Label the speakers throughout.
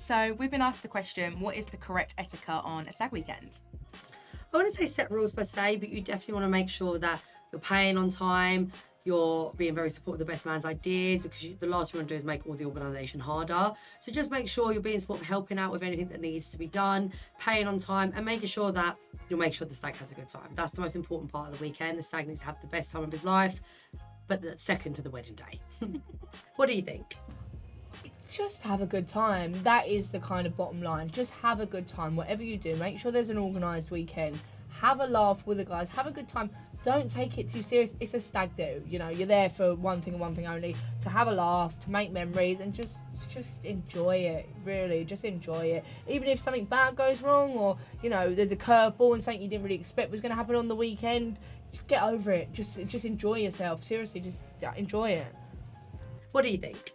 Speaker 1: So we've been asked the question, what is the correct etiquette on a stag weekend?
Speaker 2: I wouldn't say set rules per se, but you definitely want to make sure that you're paying on time, you're being very supportive of the best man's ideas, because the last thing you want to do is make all the organisation harder. So just make sure you're being supportive, helping out with anything that needs to be done, paying on time, and making sure that you'll make sure the stag has a good time. That's the most important part of the weekend. The stag needs to have the best time of his life, but that's second to the wedding day. What do you think?
Speaker 3: Just have a good time. That is the kind of bottom line. Just have a good time. Whatever you do, make sure there's an organised weekend. Have a laugh with the guys. Have a good time. Don't take it too serious. It's a stag do. You know, you're there for one thing and one thing only. To have a laugh, to make memories, and just enjoy it. Really, just enjoy it. Even if something bad goes wrong, or you know, there's a curveball and something you didn't really expect was going to happen on the weekend, get over it. Just enjoy yourself. Seriously, just enjoy it.
Speaker 2: What do you think?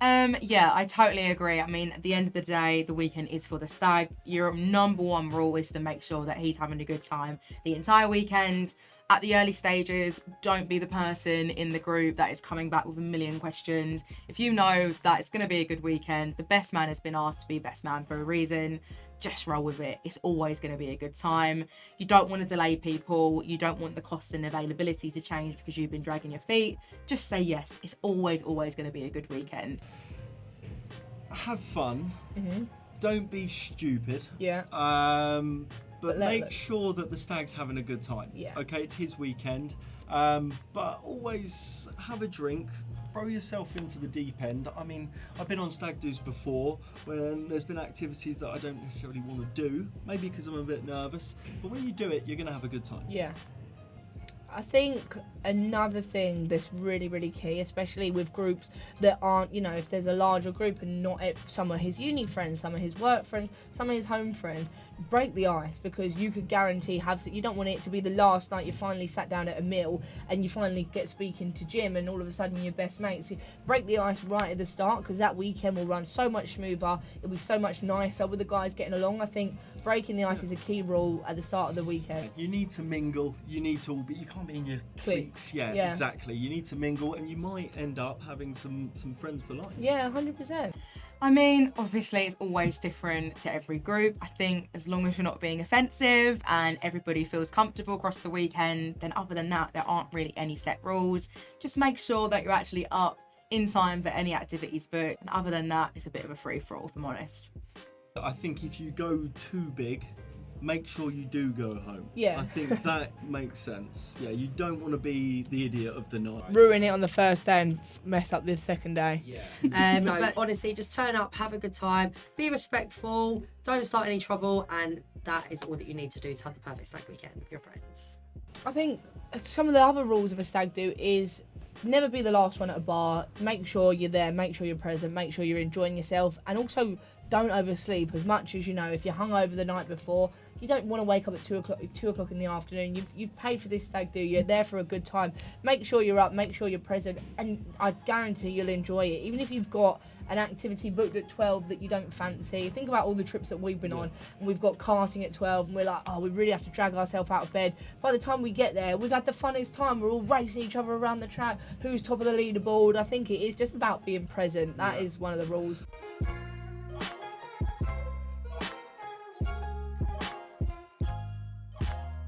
Speaker 1: Yeah, I totally agree. I mean, at the end of the day, the weekend is for the stag. Your number one rule is to make sure that he's having a good time the entire weekend. At the early stages, don't be the person in the group that is coming back with a million questions. If you know that it's going to be a good weekend, the best man has been asked to be best man for a reason, just roll with it. It's always going to be a good time. You don't want to delay people. You don't want the cost and availability to change because you've been dragging your feet. Just say yes. It's always going to be a good weekend.
Speaker 4: Have fun.
Speaker 3: Mm-hmm.
Speaker 4: Don't be stupid.
Speaker 3: Yeah.
Speaker 4: But make sure that the stag's having a good time.
Speaker 3: Yeah.
Speaker 4: Okay, it's his weekend. But always have a drink. Throw yourself into the deep end. I mean, I've been on stag do's before when there's been activities that I don't necessarily want to do, maybe because I'm a bit nervous, but when you do it, you're going to have a good time.
Speaker 3: Yeah. I think another thing that's really, really key, especially with groups that aren't, you know, if there's a larger group and not some of his uni friends, some of his work friends, some of his home friends, break the ice, because you could guarantee you don't want it to be the last night you finally sat down at a meal and you finally get speaking to Jim and all of a sudden you're best mates. You break the ice right at the start, because that weekend will run so much smoother. It'll be so much nicer with the guys getting along. I think breaking the ice is a key rule at the start of the weekend.
Speaker 4: You need to mingle, you need to all be, you can't be in your cliques. Yeah, exactly. You need to mingle, and you might end up having some friends for life.
Speaker 3: Yeah, 100%.
Speaker 1: I mean, obviously it's always different to every group. I think as long as you're not being offensive and everybody feels comfortable across the weekend, then other than that, there aren't really any set rules. Just make sure that you're actually up in time for any activities booked. And other than that, it's a bit of a free-for-all, if I'm honest.
Speaker 4: I think if you go too big, make sure you do go home.
Speaker 3: Yeah.
Speaker 4: I think that makes sense. Yeah, you don't want to be the idiot of the night.
Speaker 3: Ruin it on the first day and mess up the second day.
Speaker 4: Yeah.
Speaker 2: No, but honestly, just turn up, have a good time, be respectful, don't start any trouble, and that is all that you need to do to have the perfect stag weekend with your friends.
Speaker 3: I think some of the other rules of a stag do is never be the last one at a bar. Make sure you're there, make sure you're present, make sure you're enjoying yourself, and also don't oversleep. As much as, you know, if you're hungover the night before, you don't want to wake up at 2 o'clock in the afternoon. You've paid for this stag do. You're there for a good time. Make sure you're up, make sure you're present, and I guarantee you'll enjoy it. Even if you've got an activity booked at 12 that you don't fancy. Think about all the trips that we've been on, and we've got karting at 12, and we're like, oh, we really have to drag ourselves out of bed. By the time we get there, we've had the funnest time. We're all racing each other around the track. Who's top of the leaderboard? I think it is just about being present. That is one of the rules.